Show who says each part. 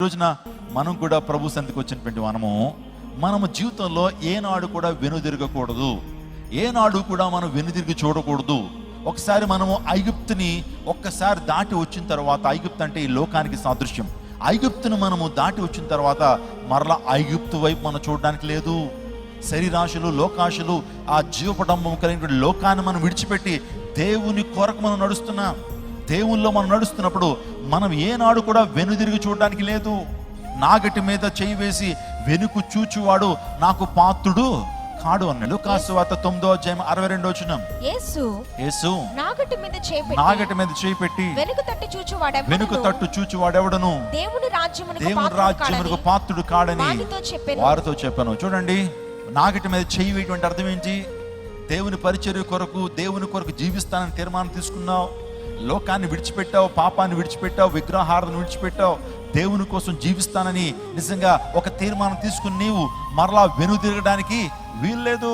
Speaker 1: రోజున మనం కూడా ప్రభు సన్నిధికి వచ్చినటువంటి మనము జీవితంలో ఏనాడు కూడా వెనుదిరగకూడదు. ఏనాడు కూడా మనం వెనుదిరిగి చూడకూడదు. ఒకసారి మనము ఐగుప్తుని ఒక్కసారి దాటి వచ్చిన తర్వాత, ఐగుప్తు అంటే ఈ లోకానికి సాదృశ్యం, ఐగుప్తును మనము దాటి వచ్చిన తర్వాత మరలా ఐగుప్తు వైపు మనం చూడడానికి లేదు. శరీరాశులు, లోకాశులు, ఆ జీవపడంబం కలిగినటువంటి లోకాన్ని మనం విడిచిపెట్టి దేవుని కొరకు మనం నడుస్తున్నాం. దేవుల్లో మనం నడుస్తున్నప్పుడు మనం ఏనాడు కూడా వెనుదిరిగి చూడడానికి లేదు. నాగటి మీద చేయి వేసి వెనుకు చూచువాడు నాకు పాత్రుడు కాడు అన్నాడు. లూకాసు వార్త 9వ అధ్యాయం 62వ వచనం. యేసు నాగటి మీద చేయి పెట్టి వెనుక తట్టు చూచువాడెవడను దేవుని రాజ్యమునకు పాత్రుడు కాడని వారితో చెప్పాను. చూడండి, నాగటి మీద చేయి వేయటువంటి అర్థం ఏంటి? దేవుని పరిచర్య కొరకు, దేవుని కొరకు జీవిస్తానని తీర్మానం తీసుకున్నావు, లోకాన్ని విడిచిపెట్టావు, పాపాన్ని విడిచిపెట్టావు, విగ్రహారాధన విడిచిపెట్టావు, దేవుని కోసం జీవిస్తానని నిజంగా ఒక తీర్మానం తీసుకుని నీవు మరలా వెనుదిరగడానికి వీల్లేదు.